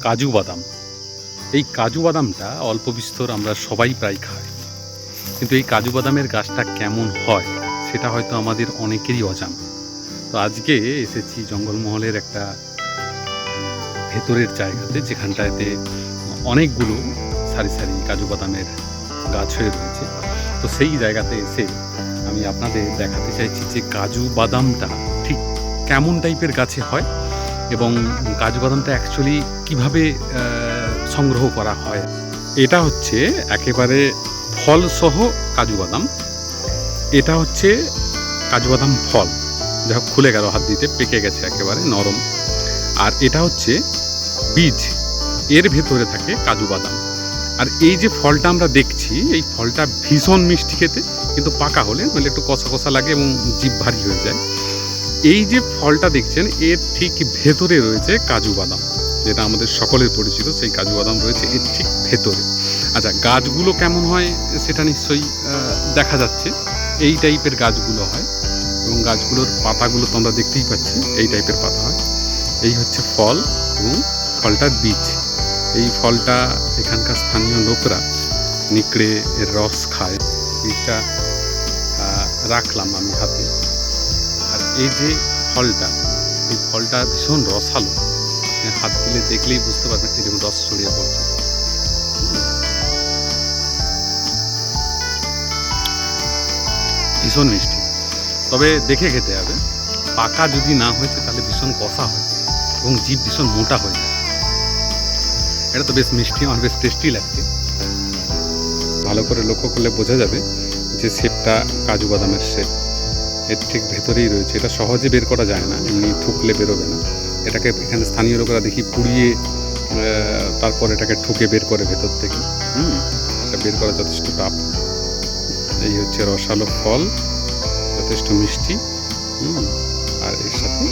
কাজু বাদাম। এই কাজু বাদামটা অল্প বিস্তর আমরা সবাই প্রায় খাই, কিন্তু এই কাজু বাদামের গাছটা কেমন হয় সেটা হয়তো আমাদের অনেকেরই অজানা। তো আজকে এসেছি জঙ্গলমহলের একটা ভেতরের জায়গাতে, যেখানটাতে অনেকগুলো সারি সারি কাজু বাদামের গাছ হয়ে রয়েছে। তো সেই জায়গাতে এসে আমি আপনাদের দেখাতে চাইছি যে কাজু বাদামটা ঠিক কেমন টাইপের গাছে হয় এবং কাজু বাদামটা অ্যাকচুয়ালি কীভাবে সংগ্রহ করা হয়। এটা হচ্ছে একেবারে ফলসহ কাজু বাদাম। এটা হচ্ছে কাজু বাদাম ফল, যা হোক খুলে গেল হাত দিতে, পেকে গেছে একেবারে নরম। আর এটা হচ্ছে বীজ, এর ভেতরে থাকে কাজু বাদাম। আর এই যে ফলটা আমরা দেখছি, এই ফলটা ভীষণ মিষ্টি খেতে, কিন্তু পাকা হলে মানে একটু কষা কষা লাগে এবং জিভ ভারী হয়ে যায়। এই যে ফলটা দেখছেন, এর ঠিক ভেতরে রয়েছে কাজু বাদাম, যেটা আমাদের সকলের পরিচিত সেই কাজু বাদাম রয়েছে এর ঠিক ভেতরে। আচ্ছা, গাছগুলো কেমন হয় সেটা নিশ্চয়ই দেখা যাচ্ছে। এই টাইপের গাছগুলো হয় এবং গাছগুলোর পাতাগুলো তো আমরা দেখতেই পাচ্ছি, এই টাইপের পাতা হয়। এই হচ্ছে ফল এবং ফলটার বীজ। এই ফলটা এখানকার স্থানীয় লোকরা নিকড়ে এর রস খায়। বীজটা রাখলাম আমি হাতে। আর এই যে ফলটা, এই ফলটা ভীষণ রসালো, হাত দিলে দেখলেই বুঝতে পারবেন এই যেমন রস ছড়িয়ে পড়ছে। ভীষণ মিষ্টি, তবে দেখে খেতে হবে। পাকা যদি না হয়েছে তাহলে ভীষণ কষা হয় এবং জিভ ভীষণ মোটা হয়ে যায়। এটা তো বেশ মিষ্টি, আমার বেশ টেস্টি লাগছে। ভালো করে লক্ষ্য করলে বোঝা যাবে যে শেপটা কাজু বাদামের শেপ, এর ঠিক ভেতরেই রয়েছে। এটা সহজে বের করা যায় না, এমনি ঠুকলে বেরোবে না। এটাকে এখানে স্থানীয় লোকেরা দেখি পুড়িয়ে তারপর এটাকে ঠুকে বের করে ভেতর থেকে। এটা বের করা যথেষ্ট টাফ। এই হচ্ছে রসালো ফল, যথেষ্ট মিষ্টি। আর এর সাথে